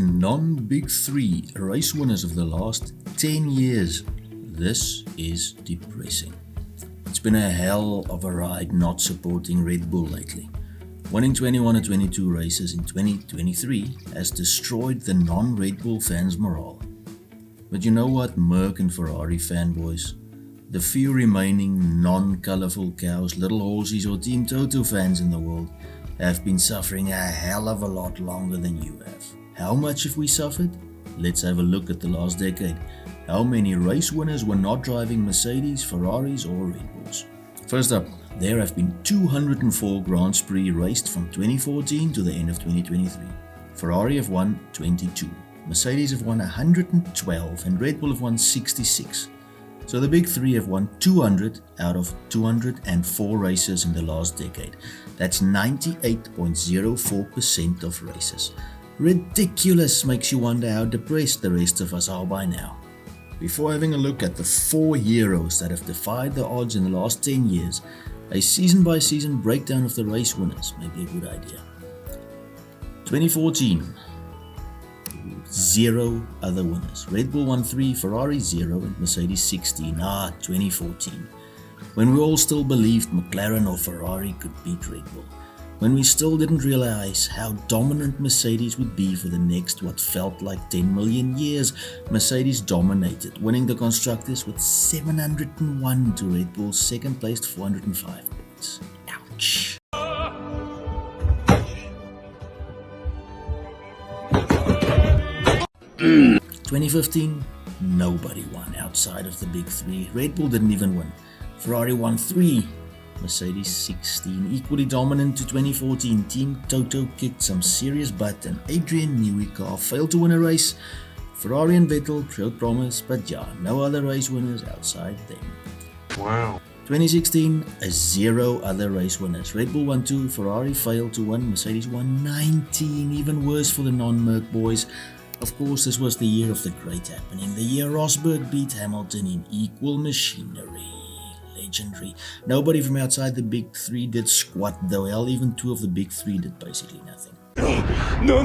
Non-Big Three race winners of the last 10 years. This is depressing. It's been a hell of a ride not supporting Red Bull lately. Winning 21 or 22 races in 2023 has destroyed the non-Red Bull fans' morale. But you know what, Merc and Ferrari fanboys? The few remaining non-colourful cows, little horsies or Team Toto fans in the world have been suffering a hell of a lot longer than you have. How much have we suffered? Let's have a look at the last decade. How many race winners were not driving Mercedes, Ferraris or Red Bulls? First up, there have been 204 Grand Prix raced from 2014 to the end of 2023. Ferrari have won 22, Mercedes have won 112 and Red Bull have won 66. So the big three have won 200 out of 204 races in the last decade. That's 98.04% of races. Ridiculous, makes you wonder how depressed the rest of us are by now. Before having a look at the 4 heroes that have defied the odds in the last 10 years, a season-by-season breakdown of the race winners may be a good idea. 2014, 0 other winners. Red Bull won 3, Ferrari 0 and Mercedes 16. 2014. When we all still believed McLaren or Ferrari could beat Red Bull. When we still didn't realize how dominant Mercedes would be for the next what felt like 10 million years, Mercedes dominated, winning the Constructors with 701 to Red Bull's second placed 405 points. Ouch. Mm. 2015, nobody won outside of the big three. Red Bull didn't even win. Ferrari won 3. Mercedes 16, equally dominant to 2014. Team Toto kicked some serious butt and Adrian Newey car failed to win a race. Ferrari and Vettel showed promise, but no other race winners outside them. Wow. 2016, 0 other race winners. Red Bull won 2, Ferrari failed to win, Mercedes won 19, even worse for the Non Merc boys. Of course, this was the year of the great happening, the year Rosberg beat Hamilton in equal machinery. Legendary. Nobody from outside the big three did squat though. Hell, even 2 of the big 3 did basically nothing. No.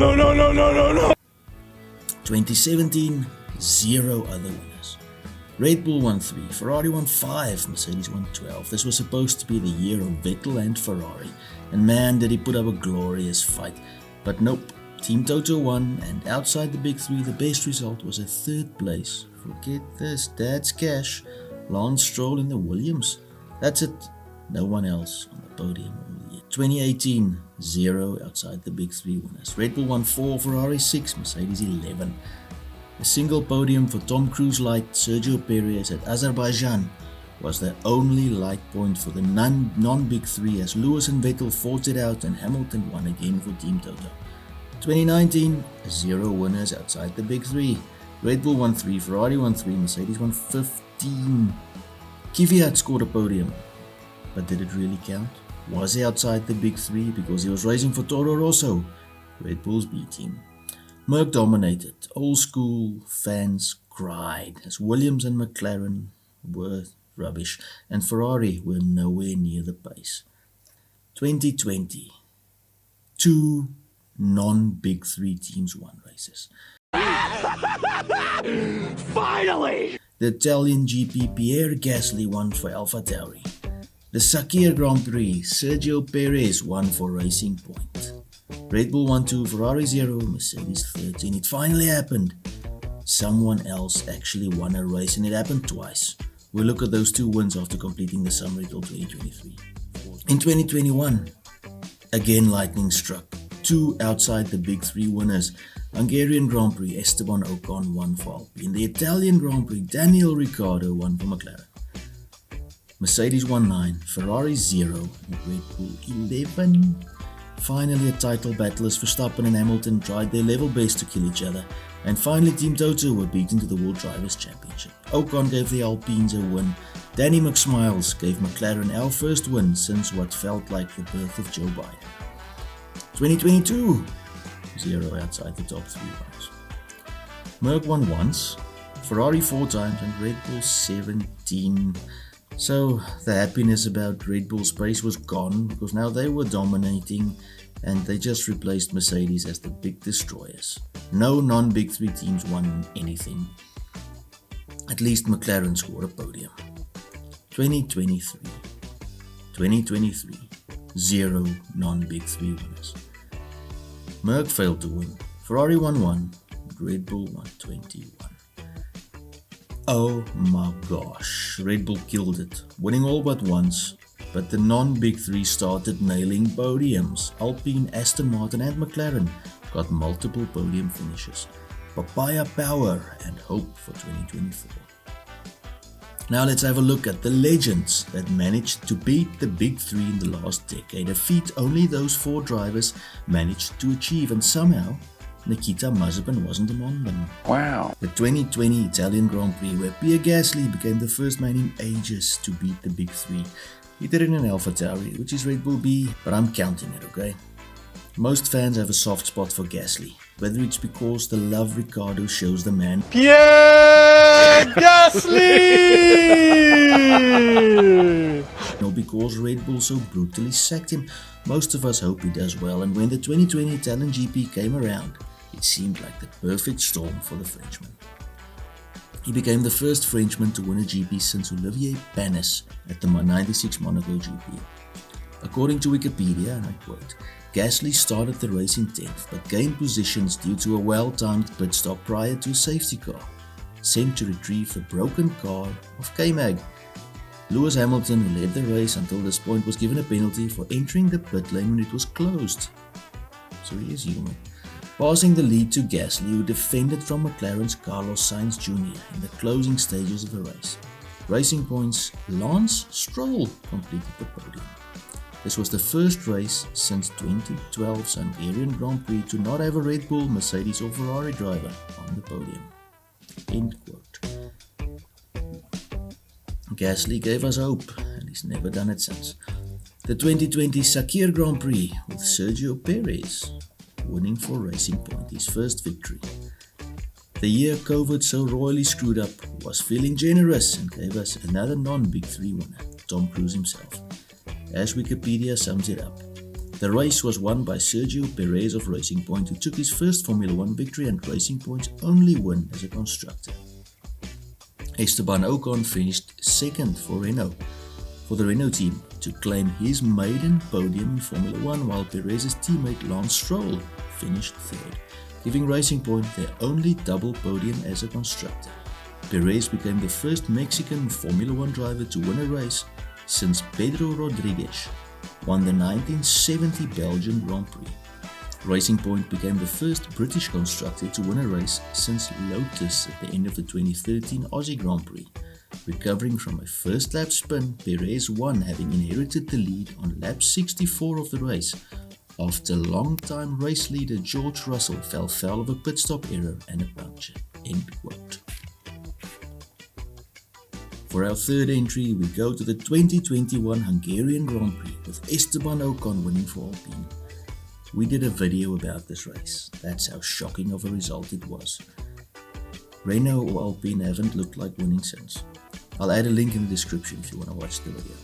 2017, 0 other winners. Red Bull won 3, Ferrari won 5, Mercedes won 12. This was supposed to be the year of Vettel and Ferrari. And man, did he put up a glorious fight. But nope, Team Toto won, and outside the big 3, the best result was a 3rd place. Forget this, dad's cash. Lance Stroll in the Williams. That's it. No one else on the podium all year. 2018, 0 outside the big 3 winners. Red Bull won 4, Ferrari 6, Mercedes 11. A single podium for Tom Cruise light Sergio Pérez at Azerbaijan was the only light point for the non-big 3 as Lewis and Vettel fought it out and Hamilton won again for Team Toto. 2019, 0 winners outside the big 3. Red Bull won 3, Ferrari won 3, Mercedes won 15. Kvyat scored a podium, but did it really count? Was he outside the big 3 because he was racing for Toro Rosso, Red Bull's B team? Merc dominated. Old school fans cried as Williams and McLaren were rubbish and Ferrari were nowhere near the pace. 2020, 2 non-big 3 teams won races. Finally! The Italian GP Pierre Gasly won for AlphaTauri. The Sakir Grand Prix, Sergio Pérez won for Racing Point. Red Bull won 2, Ferrari 0, Mercedes 13. It finally happened. Someone else actually won a race and it happened twice. We'll look at those 2 wins after completing the summary till 2023. In 2021, again lightning struck. 2 outside the big 3 winners. Hungarian Grand Prix, Esteban Ocon won for Alpine. In the Italian Grand Prix, Daniel Ricciardo won for McLaren. Mercedes won 9, Ferrari 0, and Red Bull 11. Finally, a title battle as Verstappen and Hamilton tried their level best to kill each other. And finally, Team Toto were beaten to the World Drivers' Championship. Ocon gave the Alpines a win. Danny McSmiles gave McLaren our first win since what felt like the birth of Joe Biden. 2022. 0 outside the top 3 runners. Merc won once, Ferrari 4 times and Red Bull 17. So the happiness about Red Bull's pace was gone because now they were dominating and they just replaced Mercedes as the big destroyers. No non-Big 3 teams won anything. At least McLaren scored a podium. 2023, 0 non-Big 3 winners. Merc failed to win. Ferrari won 1, Red Bull won 21. Oh my gosh, Red Bull killed it, winning all but once, but the non-Big 3 started nailing podiums. Alpine, Aston Martin and McLaren got multiple podium finishes. Papaya power and hope for 2024. Now let's have a look at the legends that managed to beat the Big 3 in the last decade, a feat only those 4 drivers managed to achieve, and somehow Nikita Mazepin wasn't among them. Wow. The 2020 Italian Grand Prix, where Pierre Gasly became the first man in ages to beat the Big 3. He did it in an AlphaTauri, which is Red Bull B, but I'm counting it, okay? Most fans have a soft spot for Gasly, whether it's because the love Ricciardo shows the man Pierre Gasly! or because Red Bull so brutally sacked him. Most of us hope he does well, and when the 2020 Italian GP came around, it seemed like the perfect storm for the Frenchman. He became the first Frenchman to win a GP since Olivier Panis at the 96 Monaco GP. According to Wikipedia, and I quote, Gasly started the race in 10th, but gained positions due to a well-timed pit stop prior to a safety car, sent to retrieve the broken car of K-Mag. Lewis Hamilton, who led the race until this point, was given a penalty for entering the pit lane when it was closed. So he is human. Passing the lead to Gasly, who defended from McLaren's Carlos Sainz Jr. in the closing stages of the race. Racing Point's Lance Stroll completed the podium. This was the first race since 2012's Hungarian Grand Prix to not have a Red Bull, Mercedes or Ferrari driver on the podium. End quote. Gasly gave us hope, and he's never done it since. The 2020 Sakir Grand Prix with Sergio Pérez winning for Racing Point, his first victory. The year COVID so royally screwed up was feeling generous and gave us another non-Big 3 winner, Tom Cruise himself. As Wikipedia sums it up, the race was won by Sergio Pérez of Racing Point, who took his first Formula 1 victory and Racing Point's only win as a constructor. Esteban Ocon finished second for the Renault team to claim his maiden podium in Formula 1, while Perez's teammate Lance Stroll finished third, giving Racing Point their only double podium as a constructor. Perez became the first Mexican Formula 1 driver to win a race since Pedro Rodriguez won the 1970 Belgian Grand Prix. Racing Point became the first British constructor to win a race since Lotus at the end of the 2013 Aussie Grand Prix. Recovering from a first lap spin, Perez won, having inherited the lead on lap 64 of the race, after long-time race leader George Russell fell foul of a pit stop error and a puncture. End quote. For our third entry, we go to the 2021 Hungarian Grand Prix with Esteban Ocon winning for Alpine. We did a video about this race. That's how shocking of a result it was. Renault or Alpine haven't looked like winning since. I'll add a link in the description if you want to watch the video.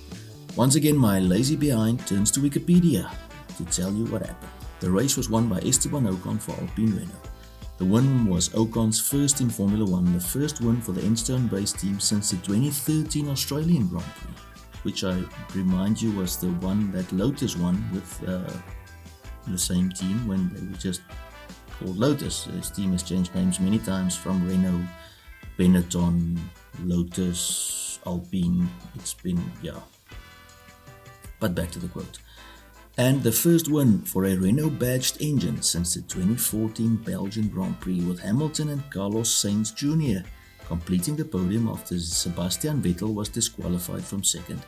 Once again, my lazy behind turns to Wikipedia to tell you what happened. The race was won by Esteban Ocon for Alpine Renault. The win was Ocon's first in Formula 1, the first win for the Enstone-based team since the 2013 Australian Grand Prix, which I remind you was the one that Lotus won with the same team when they were just called Lotus. This team has changed names many times, from Renault, Benetton, Lotus, Alpine. It's been, But back to the quote. And the first win for a Renault badged engine since the 2014 Belgian Grand Prix, with Hamilton and Carlos Sainz Jr. completing the podium after Sebastian Vettel was disqualified from second.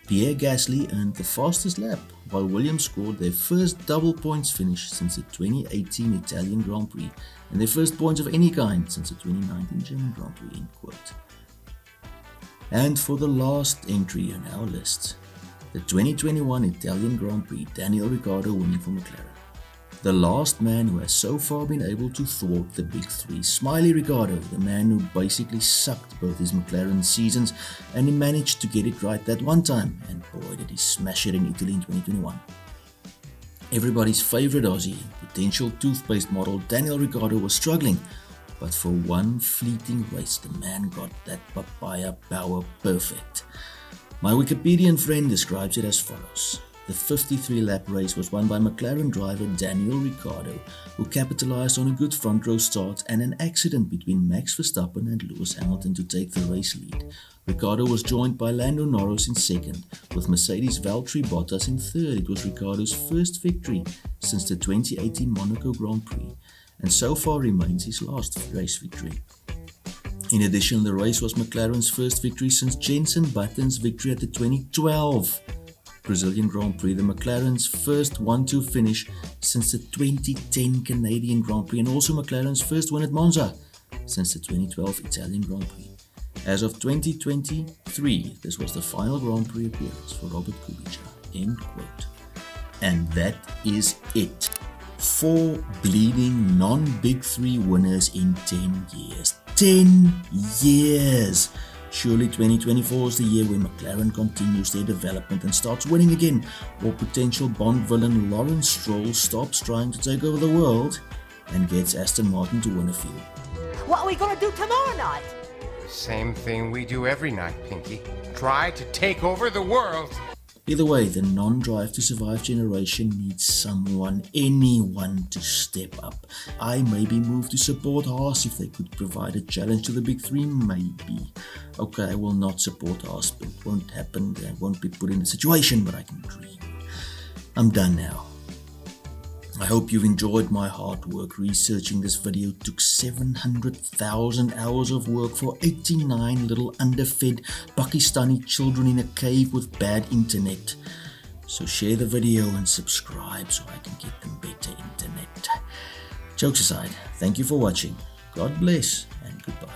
Pierre Gasly earned the fastest lap, while Williams scored their first double points finish since the 2018 Italian Grand Prix and their first points of any kind since the 2019 German Grand Prix. End quote. And for the last entry on our list, the 2021 Italian Grand Prix, Daniel Ricciardo winning for McLaren. The last man who has so far been able to thwart the Big 3. Smiley Ricciardo, the man who basically sucked both his McLaren seasons, and he managed to get it right that one time, and boy did he smash it in Italy in 2021. Everybody's favourite Aussie, potential toothpaste model Daniel Ricciardo was struggling, but for one fleeting race the man got that papaya power perfect. My Wikipedian friend describes it as follows. The 53-lap race was won by McLaren driver Daniel Ricciardo, who capitalised on a good front row start and an accident between Max Verstappen and Lewis Hamilton to take the race lead. Ricciardo was joined by Lando Norris in second, with Mercedes' Valtteri Bottas in third. It was Ricciardo's first victory since the 2018 Monaco Grand Prix, and so far remains his last race victory. In addition, the race was McLaren's first victory since Jenson Button's victory at the 2012 Brazilian Grand Prix, the McLaren's first 1-2 finish since the 2010 Canadian Grand Prix, and also McLaren's first win at Monza since the 2012 Italian Grand Prix. As of 2023, this was the final Grand Prix appearance for Robert Kubica. End quote. And that is it. 4 bleeding non-Big 3 winners in 10 years. 10 years! Surely 2024 is the year where McLaren continues their development and starts winning again, or potential Bond villain Lawrence Stroll stops trying to take over the world and gets Aston Martin to win a few. What are we gonna do tomorrow night? The same thing we do every night, Pinky. Try to take over the world. Either way, the non-Drive to Survive generation needs someone, anyone to step up. I may be moved to support Haas if they could provide a challenge to the Big 3, maybe. Okay, I will not support Haas, but it won't happen. I won't be put in a situation, but I can dream. I'm done now. I hope you've enjoyed my hard work. Researching this video took 700,000 hours of work for 89 little underfed Pakistani children in a cave with bad internet. So share the video and subscribe so I can get them better internet. Jokes aside, thank you for watching. God bless and goodbye.